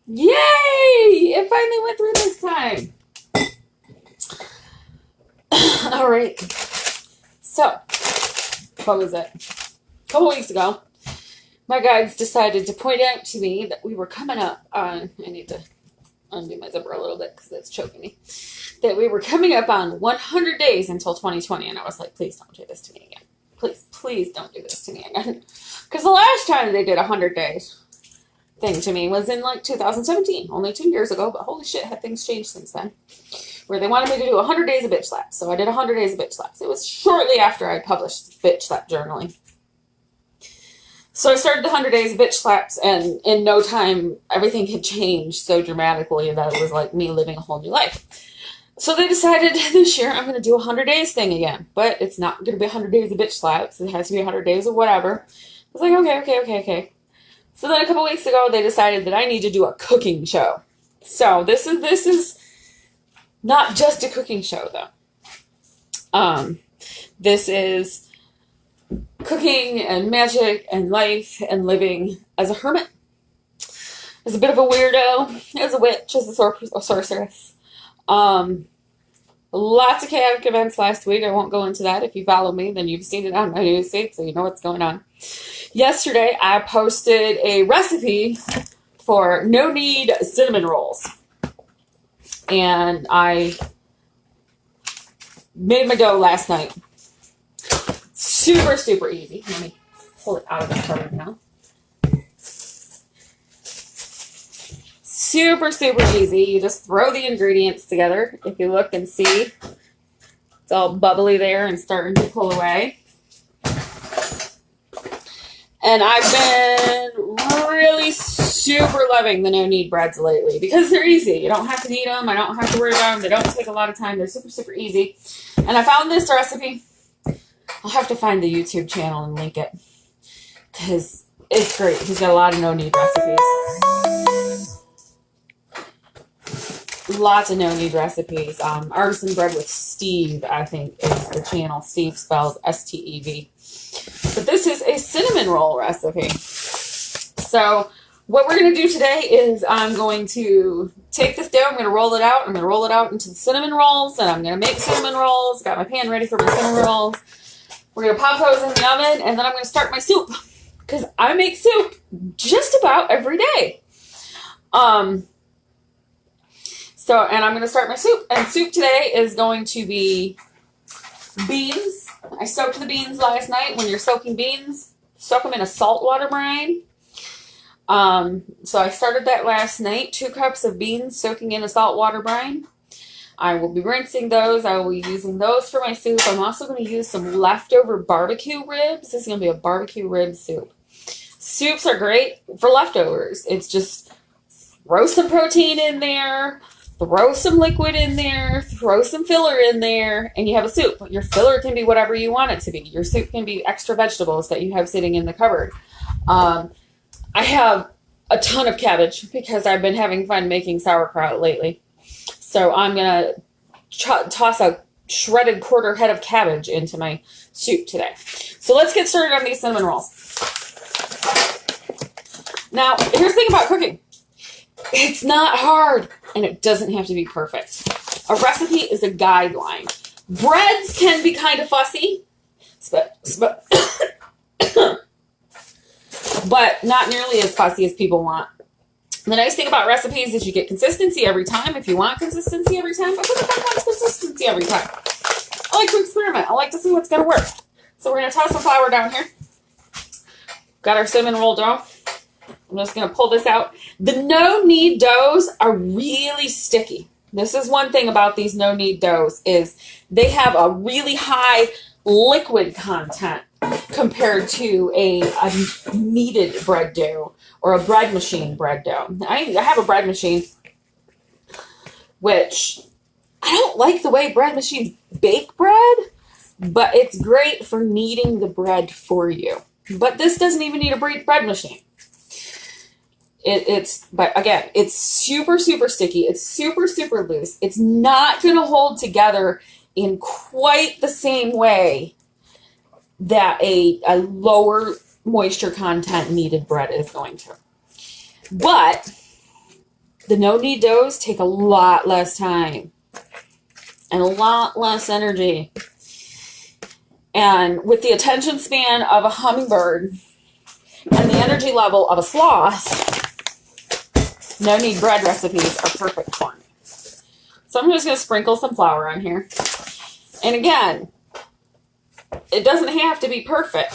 Yay! It finally went through this time. All right. So, what was it? A couple weeks ago, my guides decided to point out to me that we were coming up on, I need to undo my zipper a little bit because it's choking me, that we were coming up on 100 days until 2020. And I was like, please don't do this to me again. Please don't do this to me again. Because the last time they did 100 days thing to me was in like 2017, only 2 years ago, but holy shit, have things changed since then. Where they wanted me to do 100 days of bitch slaps. So I did 100 days of bitch slaps. It was shortly after I published bitch slap journaling. So I started the 100 days of bitch slaps, and in no time, everything had changed so dramatically that it was like me living a whole new life. So they decided this year I'm going to do a 100 days thing again. But it's not going to be 100 days of bitch slaps. It has to be 100 days of whatever. I was like, okay. So then a couple weeks ago, they decided that I need to do a cooking show. So this is not just a cooking show, though. This is cooking and magic and life and living as a hermit, as a bit of a weirdo, as a witch, as a sorceress. Lots of chaotic events last week. I won't go into that. If you follow me, then you've seen it on my newsfeed, so you know what's going on. Yesterday, I posted a recipe for no-knead cinnamon rolls. And I made my dough last night. Super, super easy. Let me pull it out of the cupboard now. Super, super easy. You just throw the ingredients together. If you look and see, it's all bubbly there and starting to pull away. And I've been really super loving the no-knead breads lately because they're easy. You don't have to knead them. I don't have to worry about them. They don't take a lot of time. They're super, super easy. And I found this recipe. I'll have to find the YouTube channel and link it because it's great. He's got a lot of no-knead recipes. Lots of no-knead recipes. Artisan Bread with Steve, I think, is the channel. Steve spelled S-T-E-V. But this is a cinnamon roll recipe. So what we're going to do today is I'm going to take this dough, I'm going to roll it out. I'm going to roll it out into the cinnamon rolls, and I'm going to make cinnamon rolls. Got my pan ready for my cinnamon rolls. We're going to pop those in the oven, and then I'm going to start my soup because I make soup just about every day. And I'm going to start my soup. And soup today is going to be beans. I soaked the beans last night. When you're soaking beans, soak them in a saltwater brine. So I started that last night. 2 cups of beans soaking in a saltwater brine. I will be rinsing those. I will be using those for my soup. I'm also going to use some leftover barbecue ribs. This is going to be a barbecue rib soup. Soups are great for leftovers. It's just throw some protein in there, throw some liquid in there, throw some filler in there, and you have a soup. Your filler can be whatever you want it to be. Your soup can be extra vegetables that you have sitting in the cupboard. I have a ton of cabbage because I've been having fun making sauerkraut lately. So I'm going to toss a shredded quarter head of cabbage into my soup today. So let's get started on these cinnamon rolls. Now, here's the thing about cooking. It's not hard, and it doesn't have to be perfect. A recipe is a guideline. Breads can be kind of fussy, but not nearly as fussy as people want. The nice thing about recipes is you get consistency every time. If you want consistency every time, but who the fuck wants consistency every time? I like to experiment. I like to see what's going to work. So we're going to toss some flour down here. Got our cinnamon roll dough. I'm just going to pull this out. The no-knead doughs are really sticky. This is one thing about these no-knead doughs is they have a really high liquid content compared to a kneaded bread dough or a bread machine bread dough. I have a bread machine, which I don't like the way bread machines bake bread, but it's great for kneading the bread for you. But this doesn't even need a bread machine. But again, it's super, super sticky. It's super, super loose. It's not going to hold together in quite the same way that a lower moisture content kneaded bread is going to. But The no-knead doughs take a lot less time and a lot less energy. And with the attention span of a hummingbird and the energy level of a sloth, no-knead bread recipes are perfect for me. So I'm just going to sprinkle some flour on here. And again, it doesn't have to be perfect.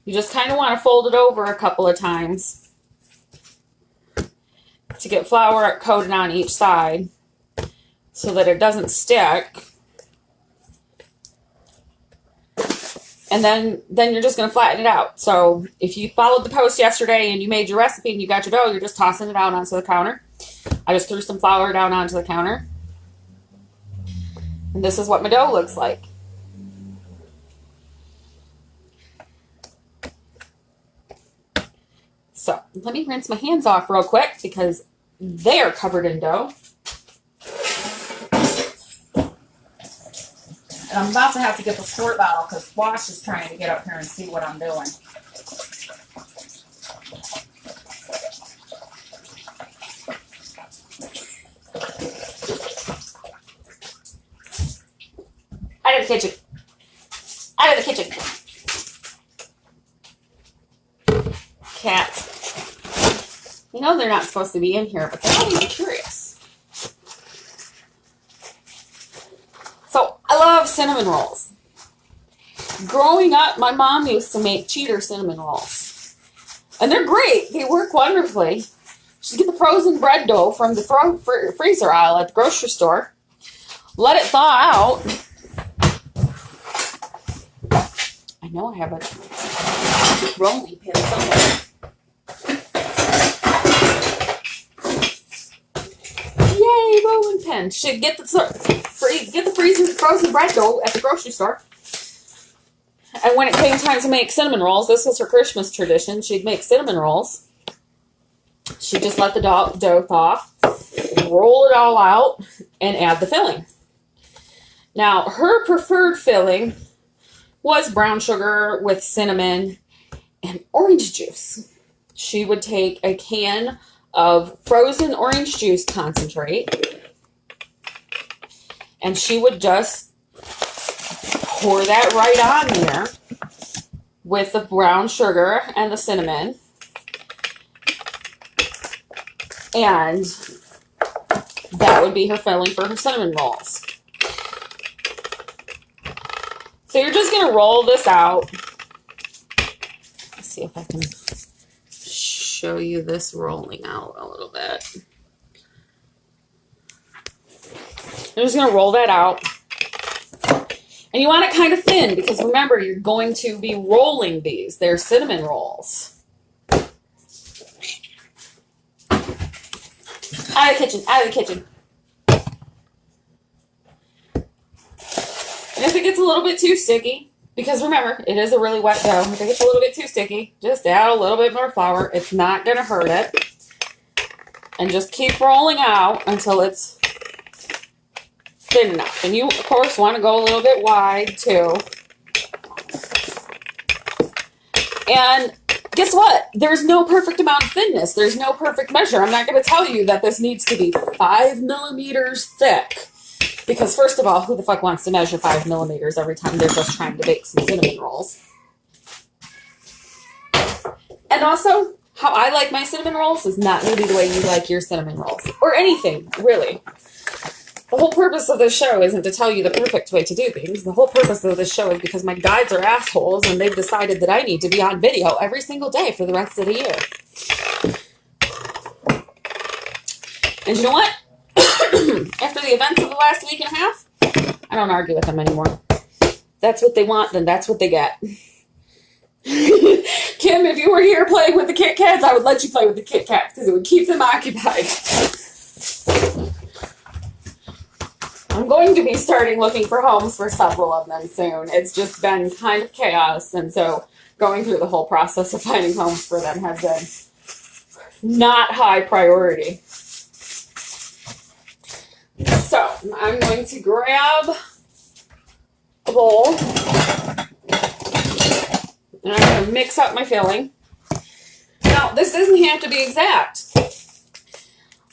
You just kind of want to fold it over a couple of times to get flour coated on each side so that it doesn't stick. And then you're just going to flatten it out. So if you followed the post yesterday and you made your recipe and you got your dough, you're just tossing it out onto the counter. I just threw some flour down onto the counter. And this is what my dough looks like. So let me rinse my hands off real quick because they are covered in dough. And I'm about to have to get the squirt bottle because Squash is trying to get up here and see what I'm doing. Out of the kitchen. Out of the kitchen. Cats. You know they're not supposed to be in here, but they're always curious. So, I love cinnamon rolls. Growing up, my mom used to make cheater cinnamon rolls. And they're great. They work wonderfully. She'd get the frozen bread dough from the freezer aisle at the grocery store. Let it thaw out. I know I have a rolling pin somewhere. Yay, rolling pin. Should get the frozen bread dough at the grocery store. And when it came time to make cinnamon rolls, this was her Christmas tradition. She'd make cinnamon rolls. She'd just let the dough thaw, roll it all out, and add the filling. Now, her preferred filling was brown sugar with cinnamon and orange juice. She would take a can of frozen orange juice concentrate and she would just pour that right on there with the brown sugar and the cinnamon, and that would be her filling for her cinnamon rolls. So you're just going to roll this out. Let's see if I can show you this rolling out a little bit. You're just going to roll that out. And you want it kind of thin because remember, you're going to be rolling these. They're cinnamon rolls. Out of the kitchen, out of the kitchen. And if it gets a little bit too sticky, because remember, it is a really wet dough. If it gets a little bit too sticky, just add a little bit more flour. It's not going to hurt it. And just keep rolling out until it's thin enough. And you, of course, want to go a little bit wide, too. And guess what? There's no perfect amount of thinness. There's no perfect measure. I'm not going to tell you that this needs to be 5 millimeters thick. Because first of all, who the fuck wants to measure 5 millimeters every time they're just trying to bake some cinnamon rolls? And also, how I like my cinnamon rolls is not going to be the way you like your cinnamon rolls. Or anything, really. The whole purpose of this show isn't to tell you the perfect way to do things. The whole purpose of this show is because my guides are assholes and they've decided that I need to be on video every single day for the rest of the year. And you know what? After the events of the last week and a half, I don't argue with them anymore. That's what they want, then that's what they get. Kim, if you were here playing with the Kit Kats, I would let you play with the Kit Kats because it would keep them occupied. I'm going to be starting looking for homes for several of them soon. It's just been kind of chaos, and so going through the whole process of finding homes for them has been not high priority. So, I'm going to grab a bowl, and I'm going to mix up my filling. Now, this doesn't have to be exact.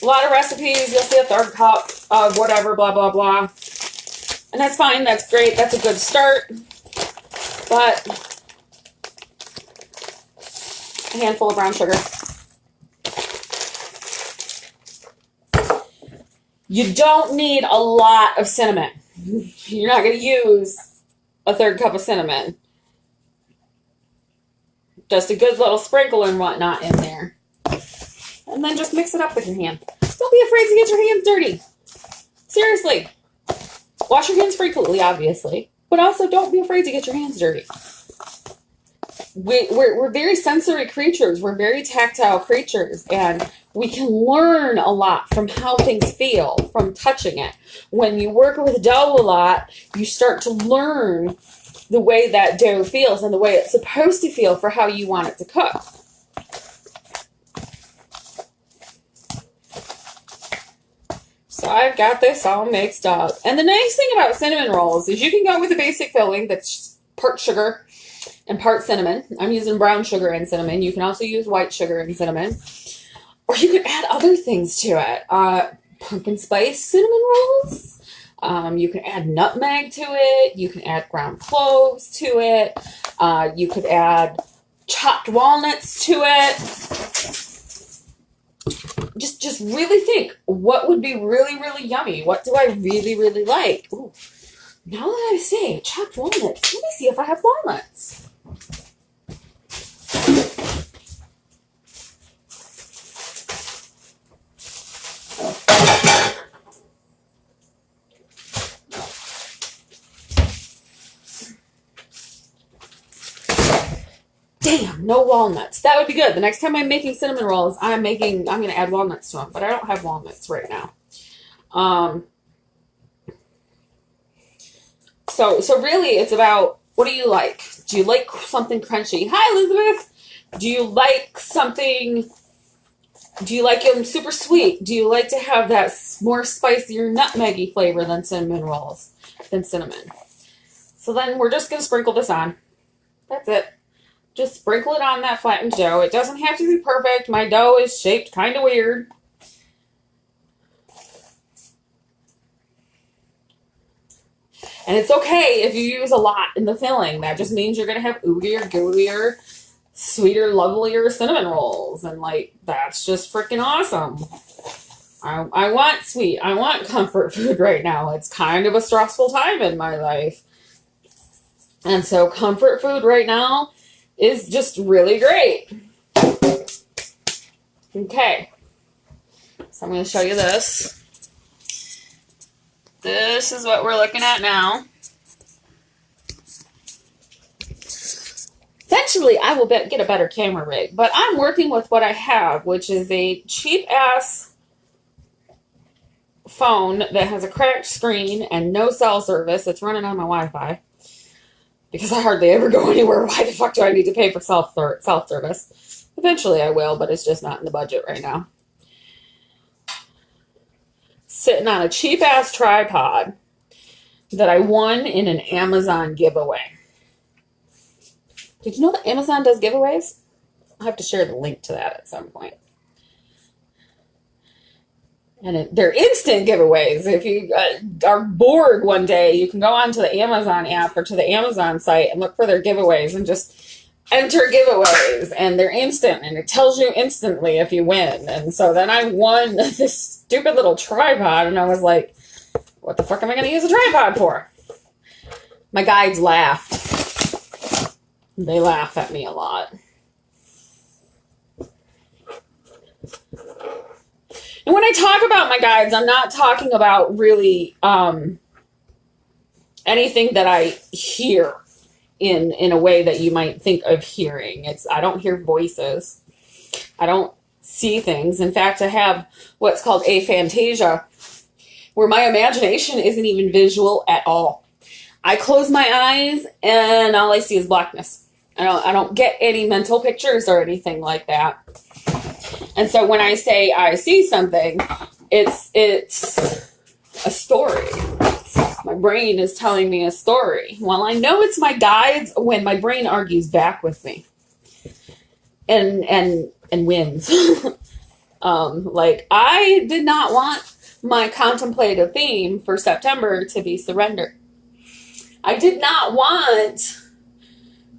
A lot of recipes, you'll see a third cup of whatever, blah, blah, blah. And that's fine. That's great. That's a good start. But a handful of brown sugar. You don't need a lot of cinnamon. You're not going to use a third cup of cinnamon. Just a good little sprinkle and whatnot in there. And then just mix it up with your hand. Don't be afraid to get your hands dirty. Seriously. Wash your hands frequently, obviously. But also don't be afraid to get your hands dirty. We're very sensory creatures. We're very tactile creatures. And we can learn a lot from how things feel, from touching it. When you work with dough a lot, you start to learn the way that dough feels and the way it's supposed to feel for how you want it to cook. So I've got this all mixed up. And the nice thing about cinnamon rolls is you can go with a basic filling that's part sugar and part cinnamon. I'm using brown sugar and cinnamon. You can also use white sugar and cinnamon. Or you can add other things to it. Pumpkin spice cinnamon rolls. You can add nutmeg to it. You can add ground cloves to it. You could add chopped walnuts to it. Just really think, what would be really, really yummy? What do I really, really like? Ooh, now that I say chopped walnuts, let me see if I have walnuts. Damn, no walnuts. That would be good. The next time I'm making cinnamon rolls, I'm going to add walnuts to them, but I don't have walnuts right now. So really it's about, what do you like? Do you like something crunchy? Hi, Elizabeth. Do you like them super sweet? Do you like to have that more spicier nutmeggy flavor than cinnamon rolls, than cinnamon? So then we're just going to sprinkle this on. That's it. Just sprinkle it on that flattened dough. It doesn't have to be perfect. My dough is shaped kind of weird. And it's okay if you use a lot in the filling. That just means you're going to have oogier, gooier, sweeter, lovelier cinnamon rolls. And, like, that's just freaking awesome. I want sweet. I want comfort food right now. It's kind of a stressful time in my life. And so comfort food right now is just really great. Okay. So I'm going to show you this. This is what we're looking at now. Eventually, I will get a better camera rig, but I'm working with what I have, which is a cheap-ass phone that has a cracked screen and no cell service. It's running on my Wi-Fi. Because I hardly ever go anywhere. Why the fuck do I need to pay for self-service? Eventually I will, but it's just not in the budget right now. Sitting on a cheap-ass tripod that I won in an Amazon giveaway. Did you know that Amazon does giveaways? I'll have to share the link to that at some point. And they're instant giveaways. If you are bored one day, you can go onto the Amazon app or to the Amazon site and look for their giveaways and just enter giveaways. And they're instant, and it tells you instantly if you win. And so then I won this stupid little tripod, and I was like, what the fuck am I going to use a tripod for? My guides laughed. They laugh at me a lot. And when I talk about my guides, I'm not talking about really anything that I hear in a way that you might think of hearing. I don't hear voices. I don't see things. In fact, I have what's called aphantasia, where my imagination isn't even visual at all. I close my eyes and all I see is blackness. I don't get any mental pictures or anything like that. And so when I say I see something, it's a story. My brain is telling me a story. Well, I know it's my guides when my brain argues back with me and wins. Like, I did not want my contemplative theme for September to be surrender. I did not want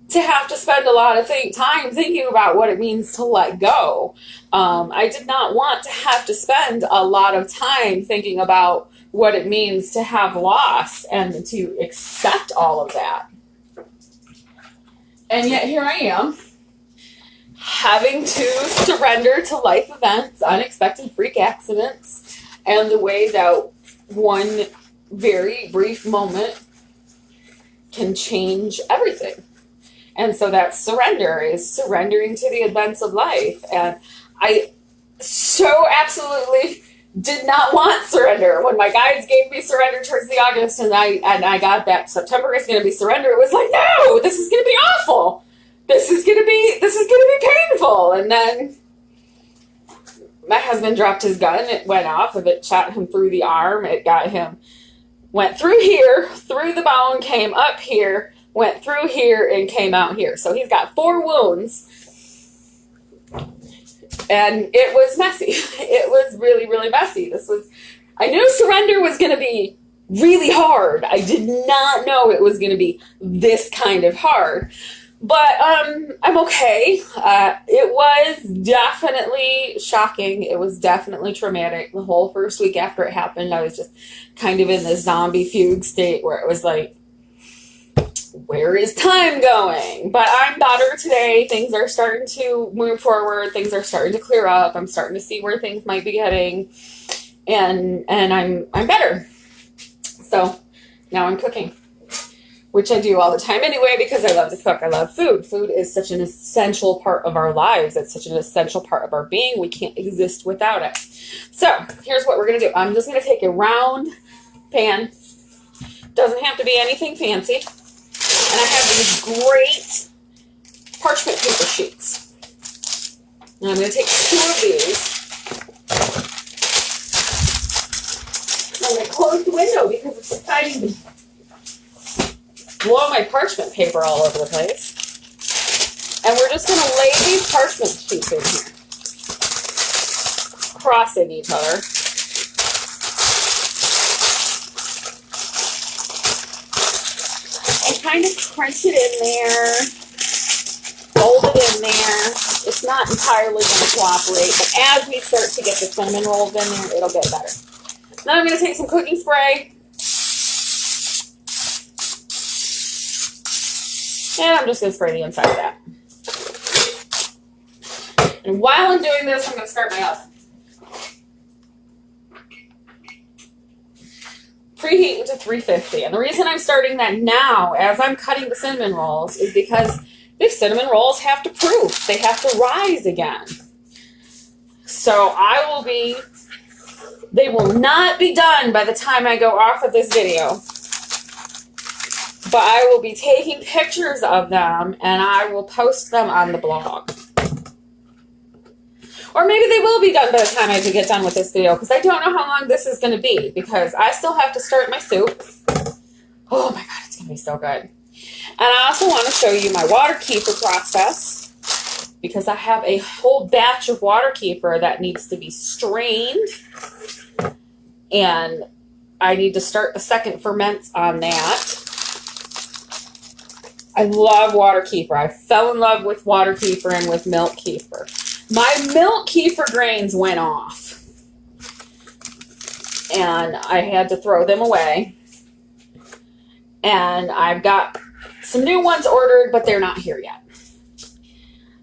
to have to spend a lot of time thinking about what it means to let go. I did not want to have to spend a lot of time thinking about what it means to have loss and to accept all of that. And yet here I am, having to surrender to life events, unexpected freak accidents, and the way that one very brief moment can change everything. And so that surrender is surrendering to the events of life. And I so absolutely did not want surrender. When my guides gave me surrender towards the August, and I got that September is going to be surrender, it was like, no, this is going to be awful. This is going to be painful. And then my husband dropped his gun. It went off. It shot him through the arm. It got him, went through here, through the bone, came up here, went through here, and came out here. So he's got 4 wounds. And it was messy. It was really, really messy. I knew surrender was going to be really hard. I did not know it was going to be this kind of hard. But I'm okay. It was definitely shocking. It was definitely traumatic. The whole first week after it happened, I was just kind of in this zombie fugue state where it was like, where is time going? But I'm better today. Things are starting to move forward. Things are starting to clear up. I'm starting to see where things might be heading. And I'm better. So now I'm cooking, which I do all the time anyway because I love to cook. I love food. Food is such an essential part of our lives. It's such an essential part of our being. We can't exist without it. So here's what we're going to do. I'm just going to take a round pan. Doesn't have to be anything fancy. And I have these great parchment paper sheets. And I'm going to take 2 of these. And I'm going to close the window because it's deciding to blow my parchment paper all over the place. And we're just going to lay these parchment sheets in here, crossing each other. And kind of crunch it in there, fold it in there. It's not entirely going to cooperate, but as we start to get the cinnamon rolls in there, it'll get better. Now I'm going to take some cooking spray. And I'm just going to spray the inside of that. And while I'm doing this, I'm going to start my oven. Preheating to 350. And the reason I'm starting that now, as I'm cutting the cinnamon rolls, is because these cinnamon rolls have to proof. They have to rise again. So they will not be done by the time I go off of this video. But I will be taking pictures of them and I will post them on the blog. Or maybe they will be done by the time I get done with this video because I don't know how long this is going to be because I still have to start my soup. Oh my God, it's going to be so good. And I also want to show you my water kefir process because I have a whole batch of water kefir that needs to be strained. And I need to start the second ferment on that. I love water kefir. I fell in love with water kefir and with milk kefir. My milk kefir grains went off. And I had to throw them away. And I've got some new ones ordered, but they're not here yet.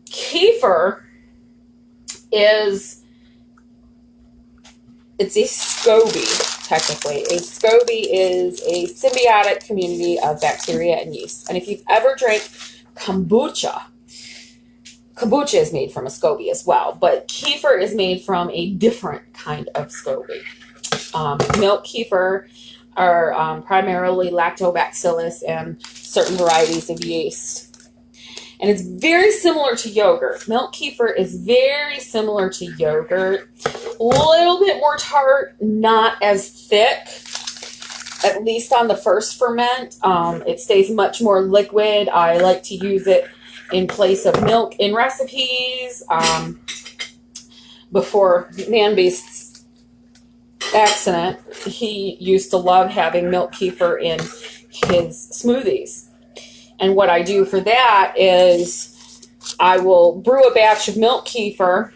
Kefir it's a SCOBY, technically. A SCOBY is a symbiotic community of bacteria and yeast. And if you've ever drank kombucha is made from a SCOBY as well, but kefir is made from a different kind of SCOBY. Milk kefir are primarily lactobacillus and certain varieties of yeast. And it's very similar to yogurt. Milk kefir is very similar to yogurt. A little bit more tart, not as thick, at least on the first ferment. It stays much more liquid. I like to use it in place of milk in recipes. before Man Beast's accident, he used to love having milk kefir in his smoothies. And what I do for that is I will brew a batch of milk kefir,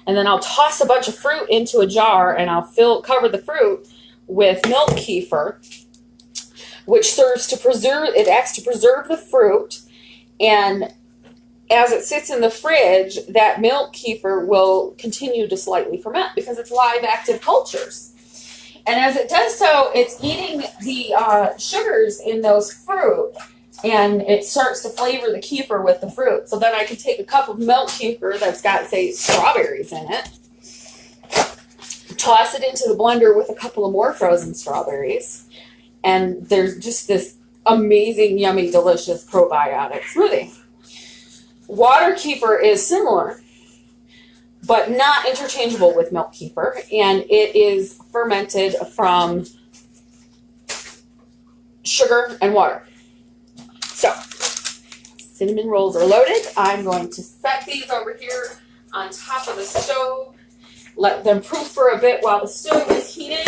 and then I'll toss a bunch of fruit into a jar, and I'll cover the fruit with milk kefir, which serves to preserve, it acts to preserve the fruit. And as it sits in the fridge, that milk kefir will continue to slightly ferment because it's live active cultures. And as it does so, it's eating the sugars in those fruit, and it starts to flavor the kefir with the fruit. So then I can take a cup of milk kefir that's got, say, strawberries in it, toss it into the blender with a couple of more frozen strawberries, and there's just this amazing, yummy, delicious probiotic smoothie. Water kefir is similar, but not interchangeable with milk kefir, and it is fermented from sugar and water. So, cinnamon rolls are loaded. I'm going to set these over here on top of the stove, let them proof for a bit while the stove is heating.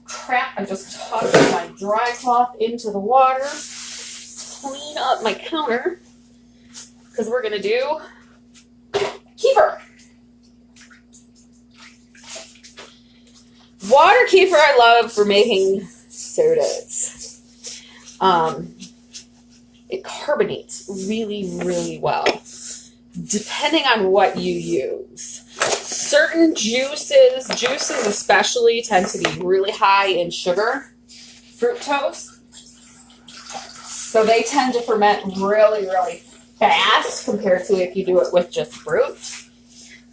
Crap, I just tossed my dry cloth into the water. Clean up my counter, because we're going to do kefir. Water kefir I love for making sodas. It carbonates really, really well, depending on what you use. Certain juices especially, tend to be really high in sugar, fructose. So they tend to ferment really, really fast compared to if you do it with just fruit.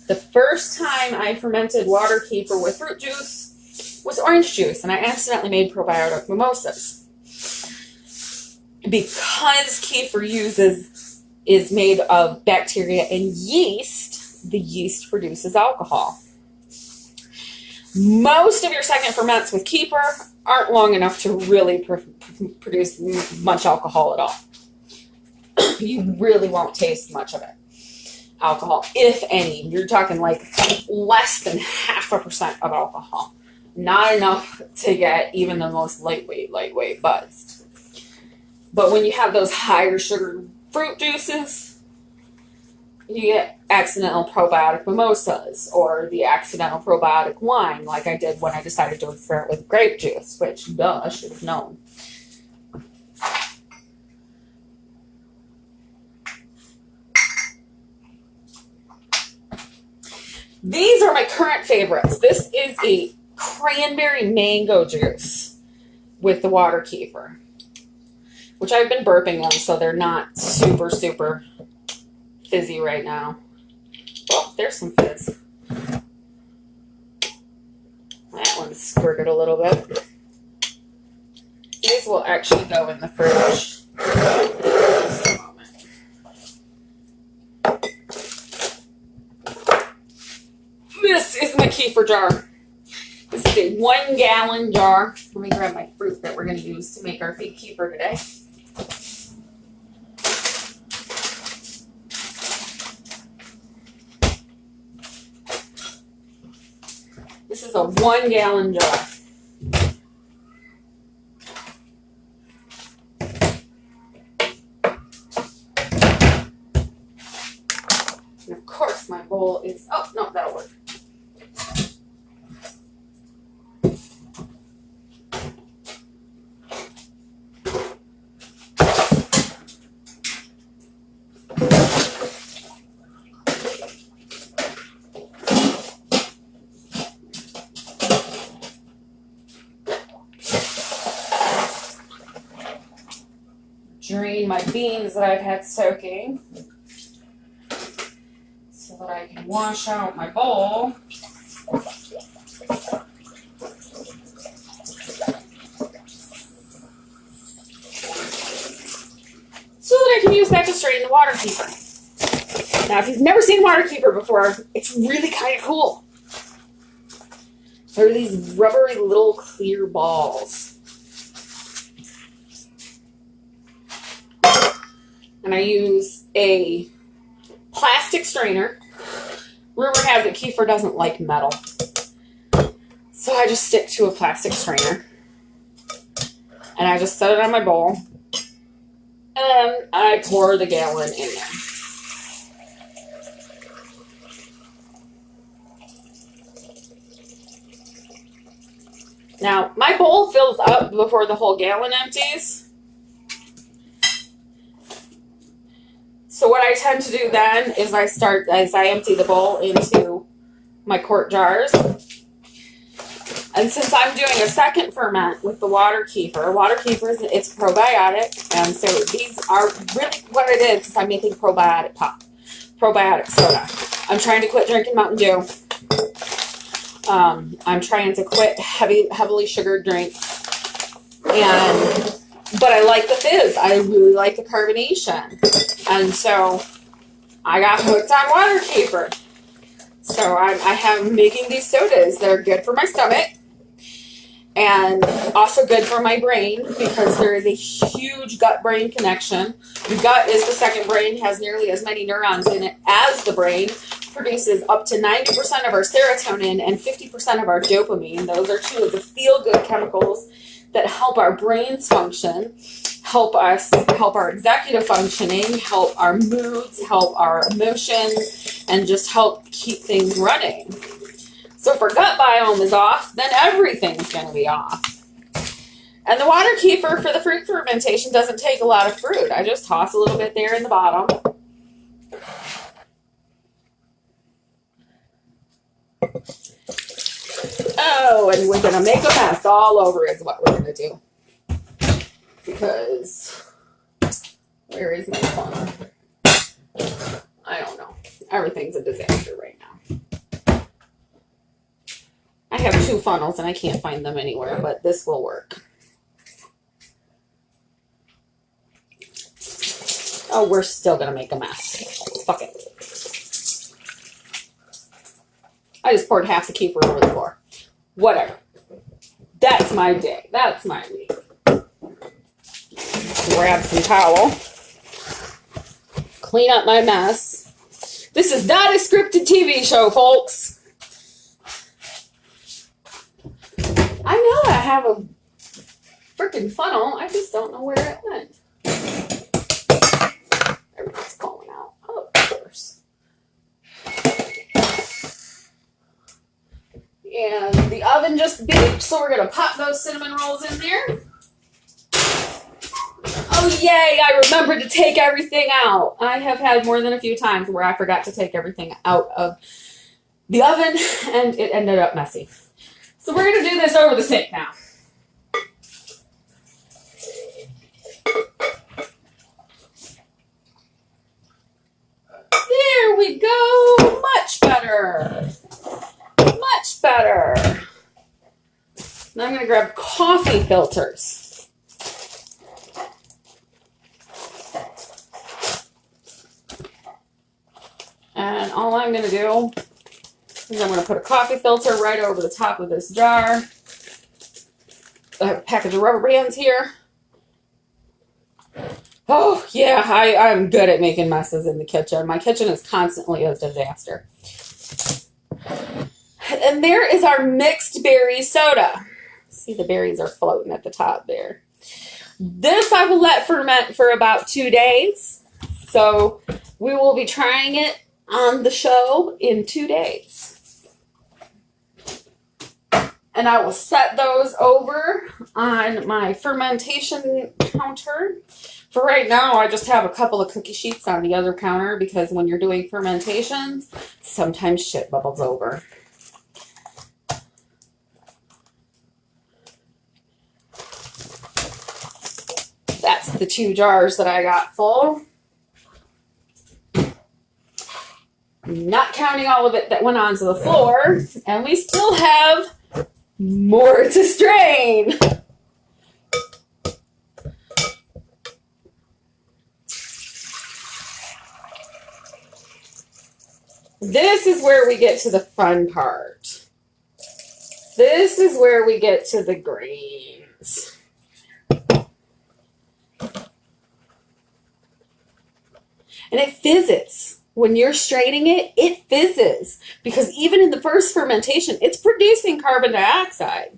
The first time I fermented water kefir with fruit juice was orange juice, and I accidentally made probiotic mimosas. Because kefir is made of bacteria and yeast, the yeast produces alcohol. Most of your second ferments with kefir aren't long enough to really produce much alcohol at all. You really won't taste much of it. Alcohol, if any. You're talking like less than 0.5% of alcohol. Not enough to get even the most lightweight buzzed. But when you have those higher sugar fruit juices, you get accidental probiotic mimosas or the accidental probiotic wine, like I did when I decided to experiment with grape juice, which, duh, I should have known. These are my current favorites. This is a cranberry mango juice with the water kefir, which I've been burping them, so they're not super fizzy right now. Oh, there's some fizz. That one squirted a little bit. These will actually go in the fridge. Just a moment. This is my kefir jar. This is a 1 gallon jar. Let me grab my fruit that we're going to use to make our fake kefir today. This is a 1 gallon jar. And of course my bowl is, oh no, that'll work. Drain my beans that I've had soaking so that I can wash out my bowl. So that I can use that to strain the water kefir. Now, if you've never seen water kefir before, it's really kind of cool. There are these rubbery little clear balls. And I use a plastic strainer. Rumor has it Kefir doesn't like metal. So I just stick to a plastic strainer. And I just set it on my bowl. And I pour the gallon in there. Now, my bowl fills up before the whole gallon empties. So what I tend to do then is I empty the bowl into my quart jars. And since I'm doing a second ferment with the water kefir, it's probiotic. And so these are really what it is I'm making probiotic soda. I'm trying to quit drinking Mountain Dew. I'm trying to quit heavily sugared drinks. But I like the fizz. I really like the carbonation. And so I got hooked on water kefir. So I have making these sodas. They're good for my stomach and also good for my brain because there is a huge gut-brain connection. The gut is the second brain, has nearly as many neurons in it as the brain, produces up to 90% of our serotonin and 50% of our dopamine. Those are two of the feel-good chemicals that help our brains function, help our executive functioning, help our moods, help our emotions, and just help keep things running. So if our gut biome is off, then everything's going to be off. And the water kefir for the fruit fermentation doesn't take a lot of fruit. I just toss a little bit there in the bottom. Oh, and we're going to make a mess all over is what we're going to do. Because, where is my funnel? I don't know. Everything's a disaster right now. I have two funnels and I can't find them anywhere, but this will work. Oh, we're still going to make a mess. Fuck it. I just poured half the kefir over the floor. Whatever. That's my day. That's my week. Grab some towel. Clean up my mess. This is not a scripted TV show, folks. I know I have a freaking funnel. I just don't know where it went. Everything's falling out. Oh, of course. And the oven just baked, so we're going to pop those cinnamon rolls in there. Oh, yay, I remembered to take everything out. I have had more than a few times where I forgot to take everything out of the oven, and it ended up messy. So we're going to do this over the sink now. There we go. Much better. Much better. Now I'm going to grab coffee filters. And all I'm going to do is I'm going to put a coffee filter right over the top of this jar. I have a package of rubber bands here. Oh, yeah, I'm good at making messes in the kitchen. My kitchen is constantly a disaster. And there is our mixed berry soda. See, the berries are floating at the top there. This I will let ferment for about 2 days. So we will be trying it on the show in 2 days. And I will set those over on my fermentation counter. For right now, I just have a couple of cookie sheets on the other counter because when you're doing fermentations, sometimes shit bubbles over. That's the 2 jars that I got full. Not counting all of it that went onto the floor. And we still have more to strain. This is where we get to the fun part. This is where we get to the grains. And it fizzes. when you're straining it, it fizzes. Because even in the first fermentation, it's producing carbon dioxide.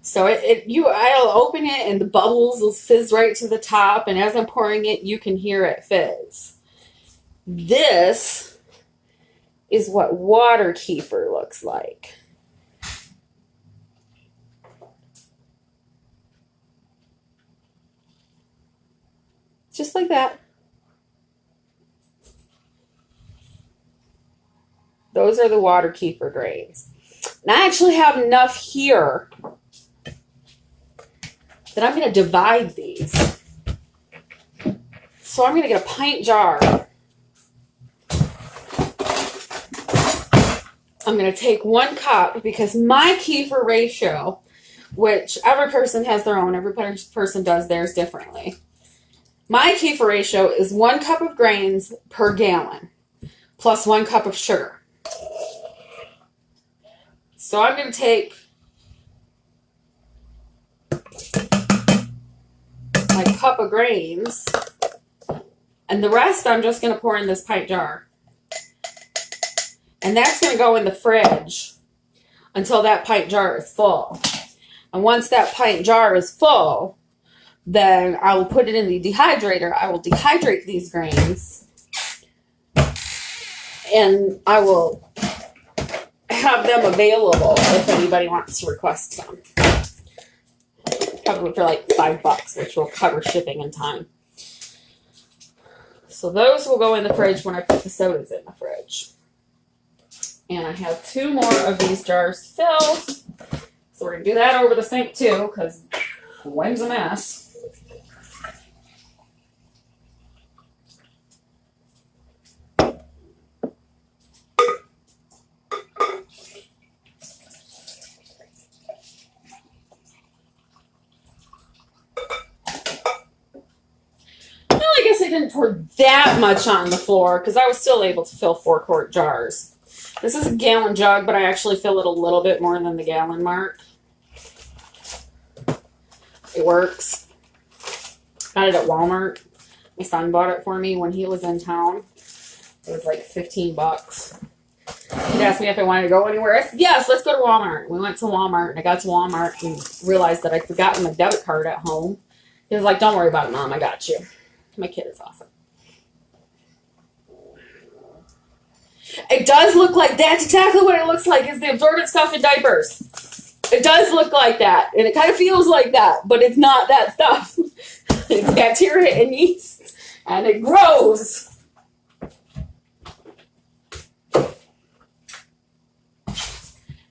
So I'll open it and the bubbles will fizz right to the top. And as I'm pouring it, you can hear it fizz. This is what water kefir looks like. Just like that. Those are the water kefir grains. And I actually have enough here that I'm going to divide these. So I'm going to get a pint jar. I'm going to take 1 cup because my kefir ratio, which every person has their own, every person does theirs differently. My kefir ratio is 1 cup of grains per gallon plus 1 cup of sugar. So I'm going to take my cup of grains, and the rest I'm just going to pour in this pint jar. And that's going to go in the fridge until that pint jar is full. And once that pint jar is full, then I will put it in the dehydrator. I will dehydrate these grains. And I will have them available if anybody wants to request some. Probably for like $5, which will cover shipping and time. So those will go in the fridge when I put the sodas in the fridge. And I have 2 more of these jars filled. So we're going to do that over the sink too, because when's a mess. I guess I didn't pour that much on the floor because I was still able to fill 4-quart jars. This is a gallon jug, but I actually fill it a little bit more than the gallon mark. It works. Got it at Walmart. My son bought it for me when he was in town. It was like $15. He asked me if I wanted to go anywhere. I said, yes, let's go to Walmart. We went to Walmart, and I got to Walmart and realized that I'd forgotten my debit card at home. He was like, don't worry about it, Mom. I got you. My kid is awesome. It does look like that's exactly what it looks like is the absorbent stuff in diapers. It does look like that. And it kind of feels like that, but it's not that stuff. It's bacteria and yeast. And it grows.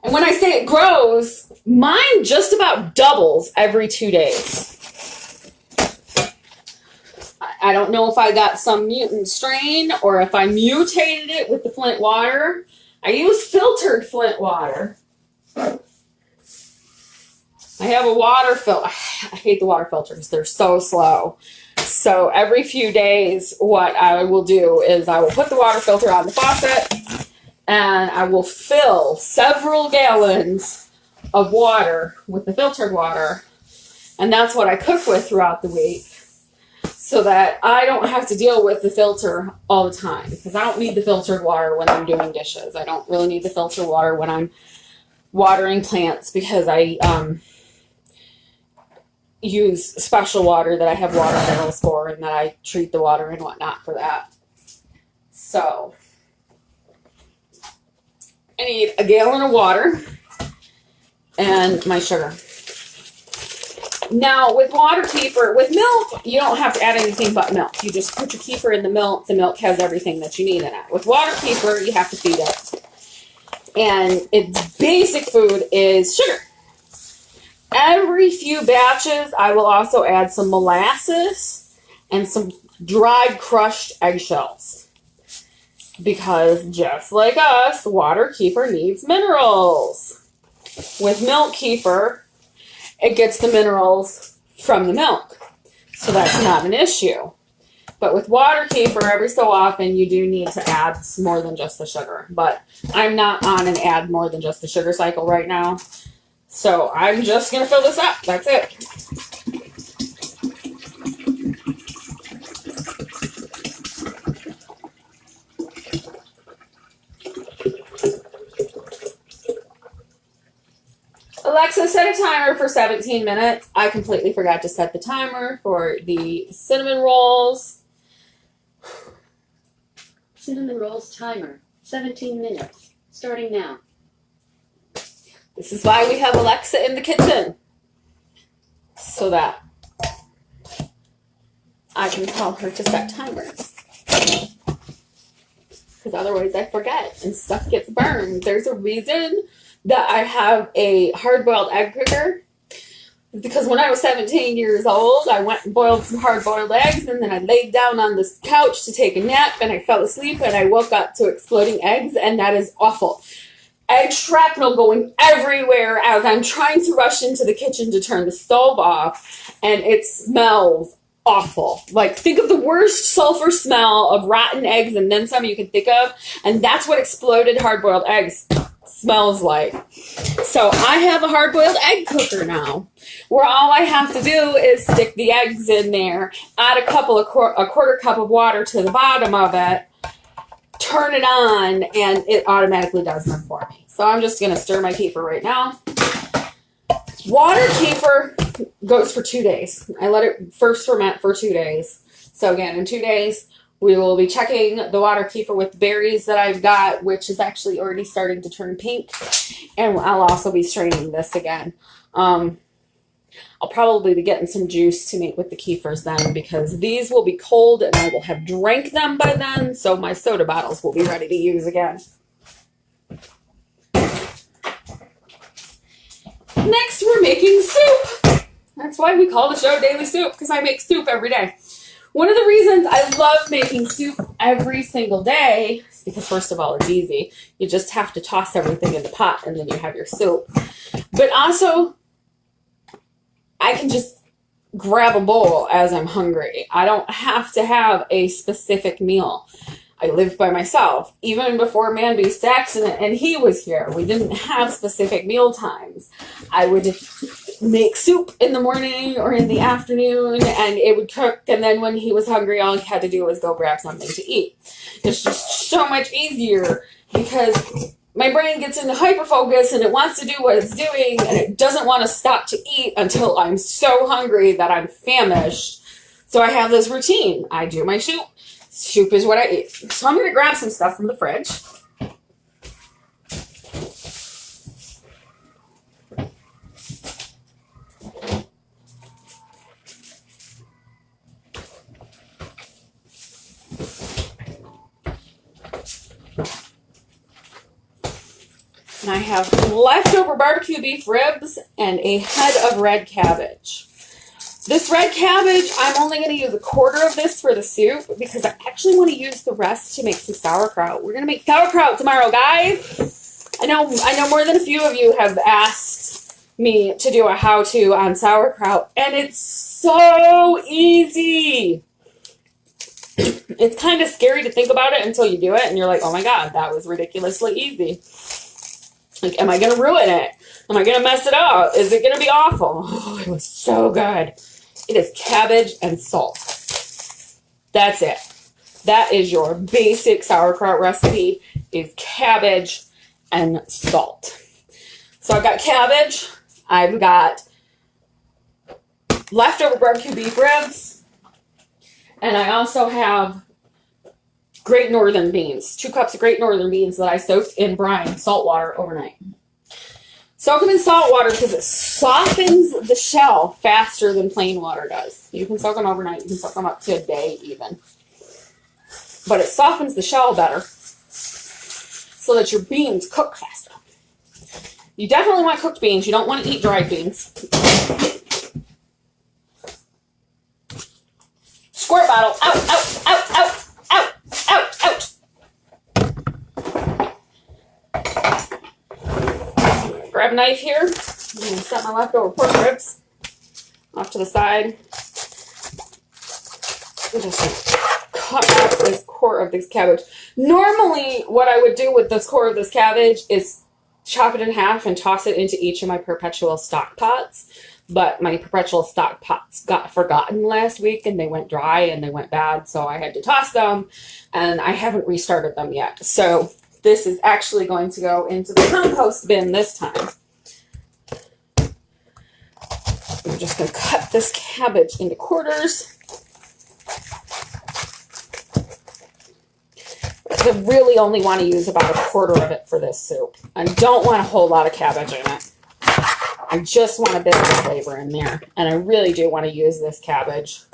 And when I say it grows, mine just about doubles every 2 days. I don't know if I got some mutant strain or if I mutated it with the Flint water. I use filtered Flint water. I have a water filter. I hate the water filters. They're so slow. So every few days, what I will do is I will put the water filter on the faucet and I will fill several gallons of water with the filtered water. And that's what I cook with throughout the week. So that I don't have to deal with the filter all the time. Because I don't need the filtered water when I'm doing dishes. I don't really need the filtered water when I'm watering plants. Because I use special water that I have water barrels for. And that I treat the water and whatnot for that. So I need a gallon of water. And my sugar. Now, with water kefir, with milk, you don't have to add anything but milk. You just put your kefir in the milk. The milk has everything that you need in it. With water kefir, you have to feed it. And its basic food is sugar. Every few batches, I will also add some molasses and some dried crushed eggshells. Because just like us, water kefir needs minerals. With milk kefir, it gets the minerals from the milk. So that's not an issue. But with water kefir, every so often, you do need to add more than just the sugar. But I'm not on an add more than just the sugar cycle right now. So I'm just going to fill this up. That's it. Alexa, set a timer for 17 minutes. I completely forgot to set the timer for the cinnamon rolls. Cinnamon rolls timer, 17 minutes, starting now. This is why we have Alexa in the kitchen. So that I can tell her to set timers. Because otherwise I forget and stuff gets burned. There's a reason that I have a hard-boiled egg cooker. Because when I was 17 years old, I went and boiled some hard-boiled eggs, and then I laid down on this couch to take a nap, and I fell asleep, and I woke up to exploding eggs, and that is awful. Egg shrapnel going everywhere as I'm trying to rush into the kitchen to turn the stove off, and it smells awful. Like, think of the worst sulfur smell of rotten eggs and then some you can think of, and that's what exploded hard-boiled eggs smells like. So I have a hard-boiled egg cooker now, where all I have to do is stick the eggs in there, add a quarter cup of water to the bottom of it, turn it on, and it automatically does them for me. So I'm just going to stir my kefir right now. Water kefir goes for 2 days. I let it first ferment for 2 days. So again, in 2 days, we will be checking the water kefir with berries that I've got, which is actually already starting to turn pink. And I'll also be straining this again. I'll probably be getting some juice to make with the kefirs then, because these will be cold and I will have drank them by then, so my soda bottles will be ready to use again. Next, we're making soup. That's why we call the show Daily Soup, because I make soup every day. One of the reasons I love making soup every single day is because, first of all, it's easy. You just have to toss everything in the pot and then you have your soup. But also, I can just grab a bowl as I'm hungry. I don't have to have a specific meal. I live by myself. Even before Man-Beast's accident and he was here, we didn't have specific meal times. I would make soup in the morning or in the afternoon, and it would cook, and then when he was hungry, all he had to do was go grab something to eat. It's just so much easier because my brain gets into hyperfocus and it wants to do what it's doing, and it doesn't want to stop to eat until I'm so hungry that I'm famished. So I have this routine. I do my soup. Soup is what I eat. So I'm going to grab some stuff from the fridge. And I have leftover barbecue beef ribs and a head of red cabbage. This red cabbage, I'm only going to use a quarter of this for the soup because I actually want to use the rest to make some sauerkraut. We're going to make sauerkraut tomorrow, guys. I know more than a few of you have asked me to do a how-to on sauerkraut, and it's so easy. It's kind of scary to think about it until you do it, and you're like, oh my God, that was ridiculously easy. Like, am I going to ruin it? Am I going to mess it up? Is it going to be awful? Oh, it was so good. It is cabbage and salt. That's it. That is your basic sauerkraut recipe, is cabbage and salt. So I've got cabbage. I've got leftover barbecue beef ribs. And I also have Great Northern beans. 2 cups of Great Northern beans that I soaked in brine, salt water overnight. Soak them in salt water because it softens the shell faster than plain water does. You can soak them overnight. You can soak them up to a day even. But it softens the shell better so that your beans cook faster. You definitely want cooked beans. You don't want to eat dried beans. Squirt bottle. Out, out, out, out, out, out, out. Grab a knife here. I'm going to set my leftover pork ribs off to the side. I'm just cut out this core of this cabbage. Normally, what I would do with this core of this cabbage is chop it in half and toss it into each of my perpetual stock pots. But my perpetual stock pots got forgotten last week and they went dry and they went bad. So I had to toss them and I haven't restarted them yet. So this is actually going to go into the compost bin this time. I'm just going to cut this cabbage into quarters. I really only want to use about a quarter of it for this soup. I don't want a whole lot of cabbage in it. I just want a bit of flavor in there. And I really do want to use this cabbage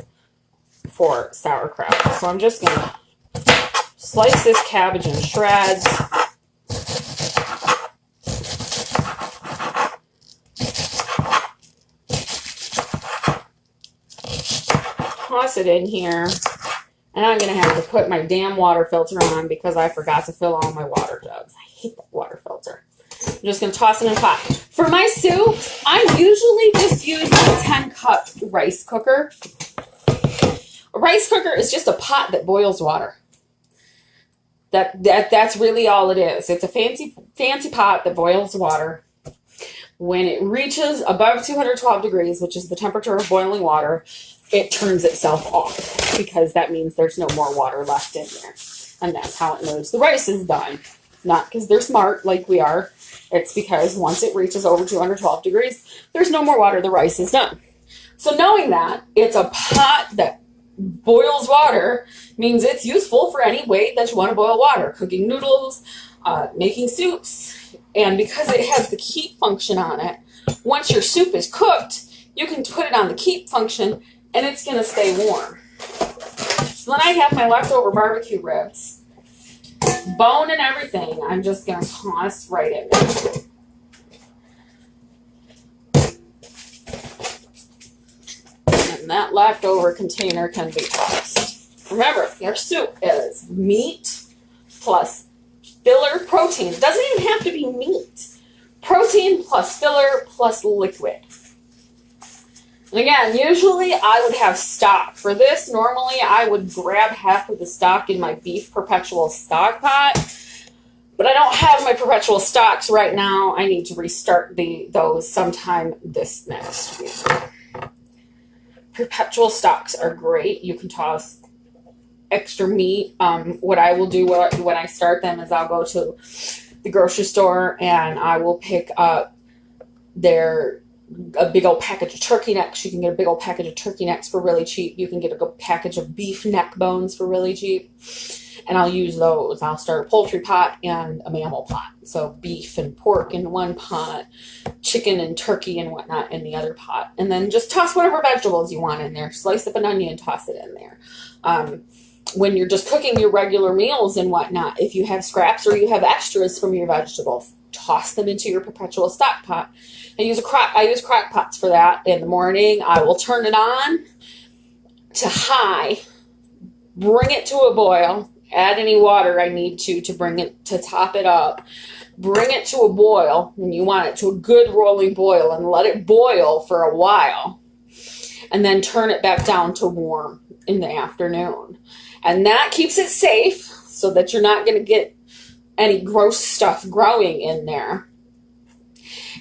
for sauerkraut. So I'm just going to slice this cabbage in shreds. Toss it in here. And I'm going to have to put my damn water filter on because I forgot to fill all my water jugs. I hate that water filter. I'm just going to toss it in a pot. For my soups, I usually just use a 10-cup rice cooker. A rice cooker is just a pot that boils water. That's really all it is. It's a fancy pot that boils water. When it reaches above 212 degrees, which is the temperature of boiling water, it turns itself off because that means there's no more water left in there. And that's how it knows the rice is done. Not because they're smart like we are. It's because once it reaches over 212 degrees, there's no more water, the rice is done. So knowing that it's a pot that boils water means it's useful for any way that you want to boil water. Cooking noodles, making soups. And because it has the keep function on it, once your soup is cooked, you can put it on the keep function and it's going to stay warm. So then I have my leftover barbecue ribs. Bone and everything, I'm just going to toss right in there. And that leftover container can be tossed. Remember, your soup is meat plus filler protein. It doesn't even have to be meat. Protein plus filler plus liquid. And again, usually I would have stock. For this, normally I would grab half of the stock in my beef perpetual stock pot. But I don't have my perpetual stocks right now. I need to restart those sometime this next week. Perpetual stocks are great. You can toss extra meat. What I will do when I start them is I'll go to the grocery store and I will pick up a big old package of turkey necks. You can get a big old package of turkey necks for really cheap. You can get a package of beef neck bones for really cheap. And I'll use those. I'll start a poultry pot and a mammal pot. So beef and pork in one pot, chicken and turkey and whatnot in the other pot. And then just toss whatever vegetables you want in there. Slice up an onion, toss it in there. When you're just cooking your regular meals and whatnot, if you have scraps or you have extras from your vegetables, toss them into your perpetual stock pot. I use crock pots for that. In the morning, I will turn it on to high, bring it to a boil, add any water I need to bring it to top it up, bring it to a boil when you want it to a good rolling boil and let it boil for a while, and then turn it back down to warm in the afternoon. And that keeps it safe so that you're not going to get any gross stuff growing in there.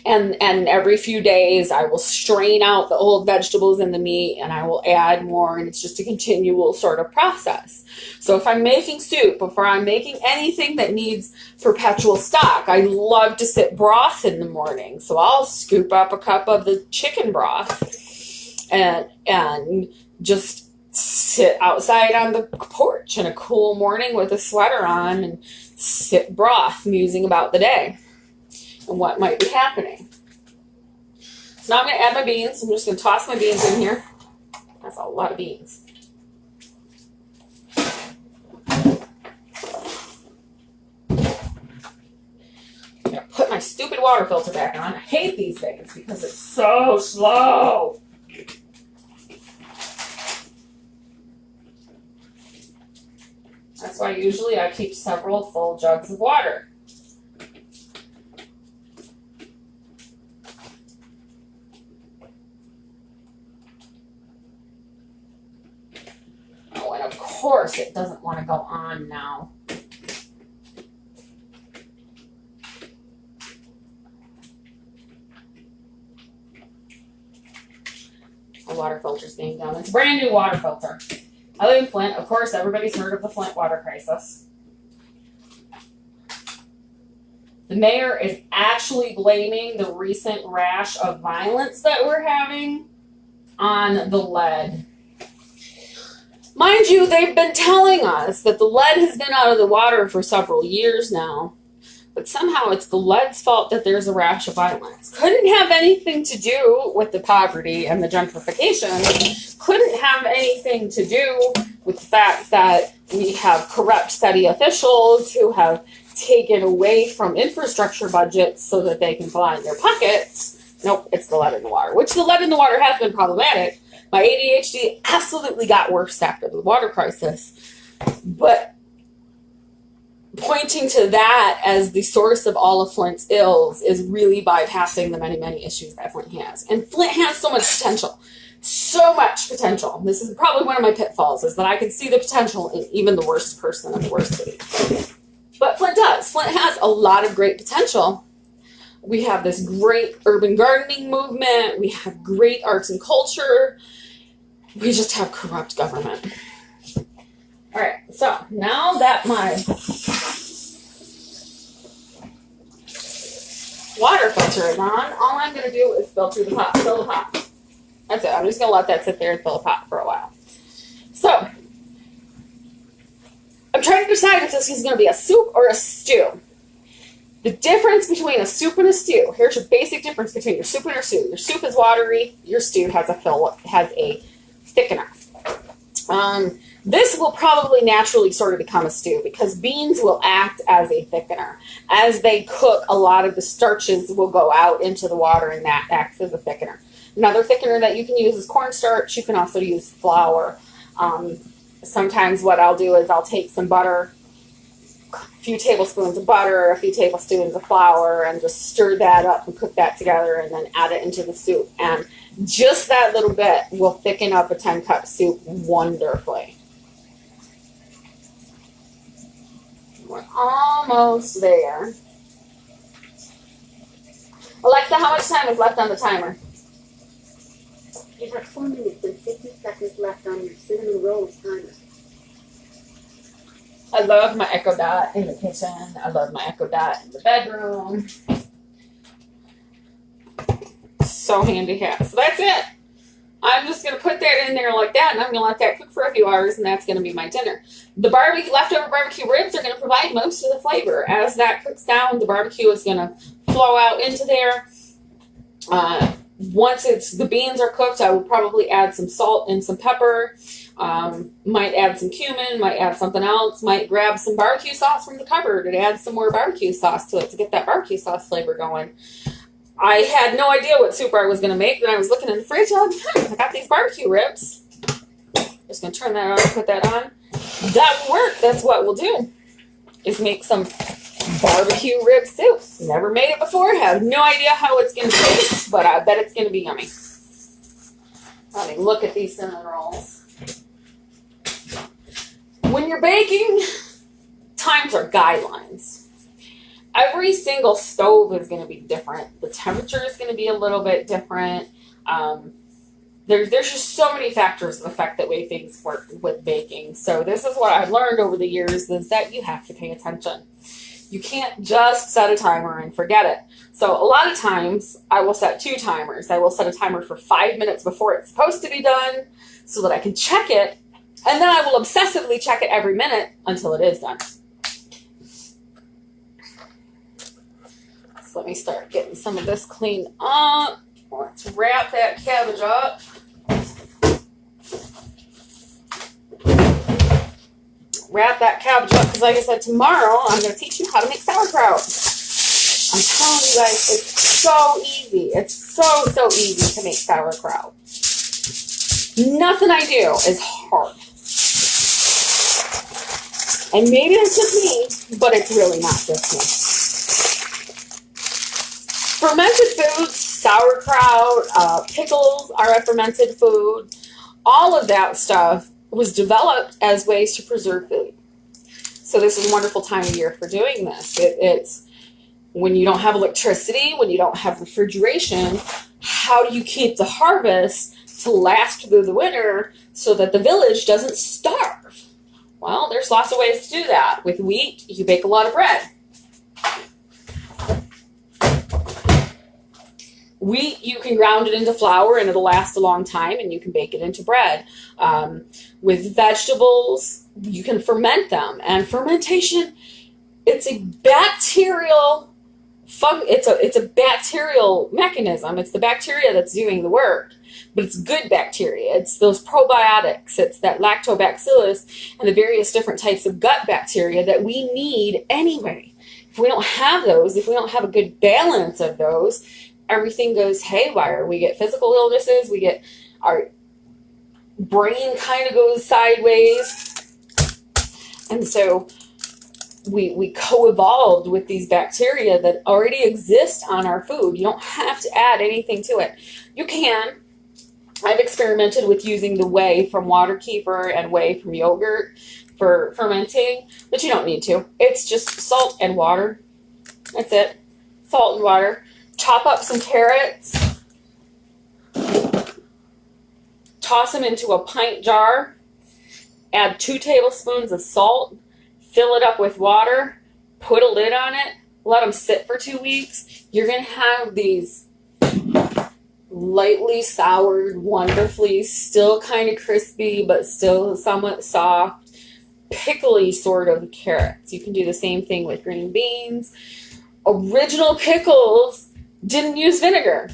And every few days I will strain out the old vegetables and the meat and I will add more, and it's just a continual sort of process. So if I'm making soup, or if I'm making anything that needs perpetual stock, I love to sip broth in the morning. So I'll scoop up a cup of the chicken broth and just sit outside on the porch in a cool morning with a sweater on and sip broth, musing about the day and what might be happening. So now I'm going to add my beans. I'm just going to toss my beans in here. That's a lot of beans. I'm going to put my stupid water filter back on. I hate these things because it's so slow. That's why usually I keep several full jugs of water. Oh, and of course it doesn't want to go on now. The water filter's being done. It's a brand new water filter. I live in Flint. Of course, everybody's heard of the Flint water crisis. The mayor is actually blaming the recent rash of violence that we're having on the lead. Mind you, they've been telling us that the lead has been out of the water for several years now, but somehow it's the lead's fault that there's a rash of violence. Couldn't have anything to do with the poverty and the gentrification. Couldn't have anything to do with the fact that we have corrupt city officials who have taken away from infrastructure budgets so that they can line their pockets. Nope, it's the lead in the water, which the lead in the water has been problematic. My ADHD absolutely got worse after the water crisis. But pointing to that as the source of all of Flint's ills is really bypassing the many, many issues that Flint has. And Flint has so much potential. So much potential. This is probably one of my pitfalls, is that I can see the potential in even the worst person in the worst city. But Flint does. Flint has a lot of great potential. We have this great urban gardening movement. We have great arts and culture. We just have corrupt government. All right, so now that my water filter is on, all I'm going to do is fill the pot. That's it. I'm just going to let that sit there and fill the pot for a while. So, I'm trying to decide if this is going to be a soup or a stew. The difference between a soup and a stew. Here's your basic difference between your soup and your stew. Your soup is watery. Your stew has a thickener. This will probably naturally sort of become a stew because beans will act as a thickener. As they cook, a lot of the starches will go out into the water, and that acts as a thickener. Another thickener that you can use is cornstarch. You can also use flour. Sometimes what I'll do is I'll take some butter, a few tablespoons of butter, a few tablespoons of flour, and just stir that up and cook that together and then add it into the soup. And just that little bit will thicken up a 10-cup soup wonderfully. We're almost there. Alexa, how much time is left on the timer? You have 4 minutes and 50 seconds left on your cinnamon rolls timer. I love my Echo Dot in the kitchen. I love my Echo Dot in the bedroom. So handy to have. So that's it. I'm just going to put that in there like that, and I'm going to let that cook for a few hours, and that's going to be my dinner. The leftover barbecue ribs are going to provide most of the flavor. As that cooks down, the barbecue is going to flow out into there. Once the beans are cooked, I will probably add some salt and some pepper. Might add some cumin, might add something else, might grab some barbecue sauce from the cupboard and add some more barbecue sauce to it to get that barbecue sauce flavor going. I had no idea what soup I was going to make. When I was looking in the fridge, I got these barbecue ribs. Just going to turn that on and put that on. That will work. That's what we'll do, is make some barbecue rib soup. Never made it before. Have no idea how it's going to taste, but I bet it's going to be yummy. Let me look at these cinnamon rolls. When you're baking, times are guidelines. Every single stove is going to be different. The temperature is going to be a little bit different. There's just so many factors that affect the way things work with baking. So this is what I've learned over the years, is that you have to pay attention. You can't just set a timer and forget it. So a lot of times I will set 2 timers. I will set a timer for 5 minutes before it's supposed to be done so that I can check it. And then I will obsessively check it every minute until it is done. So let me start getting some of this cleaned up. Let's wrap that cabbage up. Wrap that cabbage up because, like I said, tomorrow I'm going to teach you how to make sauerkraut. I'm telling you guys, it's so easy. It's so easy to make sauerkraut. Nothing I do is hard. And maybe it's just me, but it's really not just me. Fermented foods, sauerkraut, pickles are a fermented food. All of that stuff was developed as ways to preserve food. So this is a wonderful time of year for doing this. It's when you don't have electricity, when you don't have refrigeration, how do you keep the harvest to last through the winter so that the village doesn't starve? Well, there's lots of ways to do that. With wheat, you bake a lot of bread. Wheat, you can ground it into flour and it'll last a long time, and you can bake it into bread. With vegetables, you can ferment them. And fermentation, it's a bacterial it's a bacterial mechanism. It's the bacteria that's doing the work, but it's good bacteria. It's those probiotics. It's that lactobacillus and the various different types of gut bacteria that we need anyway. If we don't have those, if we don't have a good balance of those, everything goes haywire. We get physical illnesses. We get our brain kind of goes sideways. And so we co-evolved with these bacteria that already exist on our food. You don't have to add anything to it. You can. I've experimented with using the whey from water kefir and whey from yogurt for fermenting, but you don't need to. It's just salt and water. That's it. Salt and water. Chop up some carrots. Toss them into a pint jar. Add 2 tablespoons of salt. Fill it up with water, put a lid on it, let them sit for 2 weeks. You're going to have these lightly soured, wonderfully, still kind of crispy, but still somewhat soft, pickly sort of carrots. You can do the same thing with green beans. Original pickles didn't use vinegar.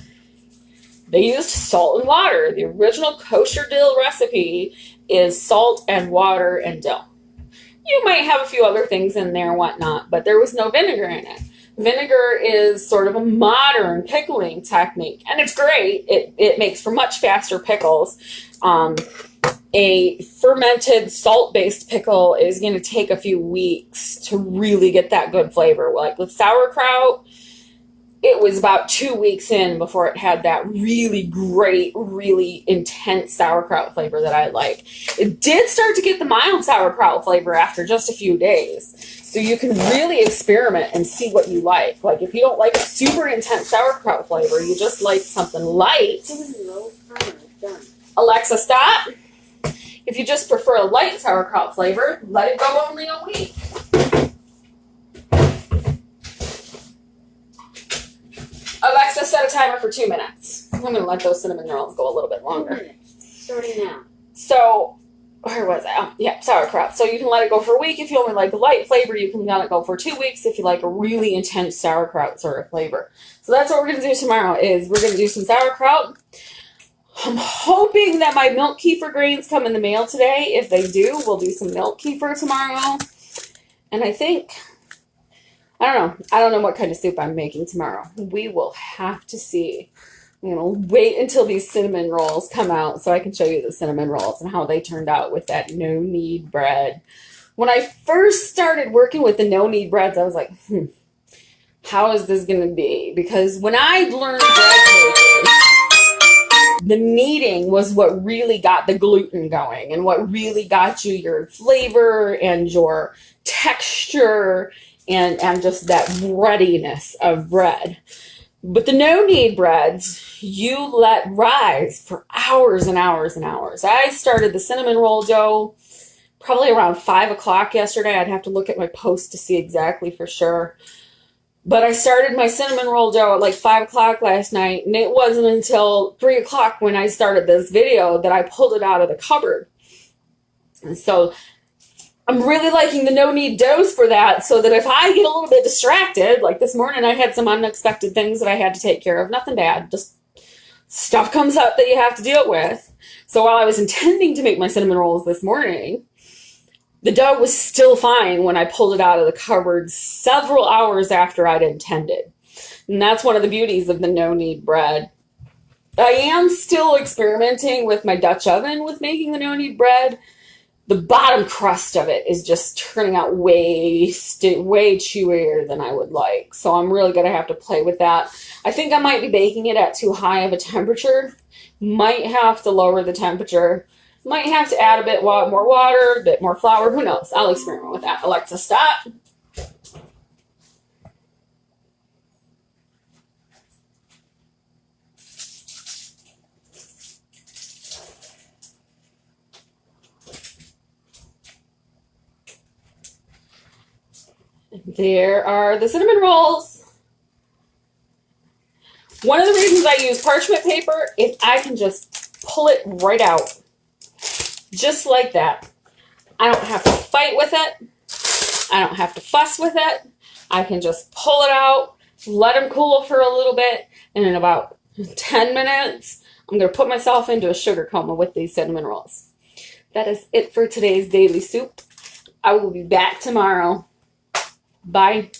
They used salt and water. The original kosher dill recipe is salt and water and dill. You might have a few other things in there and whatnot, but there was no vinegar in it. Vinegar is sort of a modern pickling technique, and it's great. It makes for much faster pickles. A fermented salt-based pickle is going to take a few weeks to really get that good flavor. Like with sauerkraut, it was about 2 weeks in before it had that really great, really intense sauerkraut flavor that I like. It did start to get the mild sauerkraut flavor after just a few days. So you can really experiment and see what you like. Like if you don't like a super intense sauerkraut flavor, you just like something light. Alexa, stop. If you just prefer a light sauerkraut flavor, let it go only a week. Alexa, set a timer for 2 minutes. I'm going to let those cinnamon rolls go a little bit longer. 2 minutes. Starting now. So, where was I? Yeah, sauerkraut. So you can let it go for a week. If you only like a light flavor, you can let it go for 2 weeks if you like a really intense sauerkraut sort of flavor. So that's what we're going to do tomorrow is we're going to do some sauerkraut. I'm hoping that my milk kefir grains come in the mail today. If they do, we'll do some milk kefir tomorrow. And I think... I don't know what kind of soup I'm making tomorrow. We will have to see. I'm going to wait until these cinnamon rolls come out so I can show you the cinnamon rolls and how they turned out with that no-knead bread. When I first started working with the no-knead breads, I was like, how is this going to be? Because when I learned bread making, the kneading was what really got the gluten going and what really got you your flavor and your texture and just that breadiness of bread. But the no-knead breads, you let rise for hours and hours and hours. I started the cinnamon roll dough probably around 5 o'clock yesterday. I'd have to look at my post to see exactly for sure. But I started my cinnamon roll dough at like 5 o'clock last night, and it wasn't until 3 o'clock when I started this video that I pulled it out of the cupboard. And so I'm really liking the no-knead doughs for that, so that if I get a little bit distracted, like this morning I had some unexpected things that I had to take care of. Nothing bad, just stuff comes up that you have to deal with. So while I was intending to make my cinnamon rolls this morning, the dough was still fine when I pulled it out of the cupboard several hours after I'd intended. And that's one of the beauties of the no-knead bread. I am still experimenting with my Dutch oven with making the no-knead bread. The bottom crust of it is just turning out way chewier than I would like. So I'm really going to have to play with that. I think I might be baking it at too high of a temperature. Might have to lower the temperature. Might have to add a bit more water, a bit more flour. Who knows? I'll experiment with that. Alexa, stop. There are the cinnamon rolls. One of the reasons I use parchment paper, if I can just pull it right out. Just like that. I don't have to fight with it. I don't have to fuss with it. I can just pull it out, let them cool for a little bit, and in about 10 minutes, I'm going to put myself into a sugar coma with these cinnamon rolls. That is it for today's daily soup. I will be back tomorrow. Bye.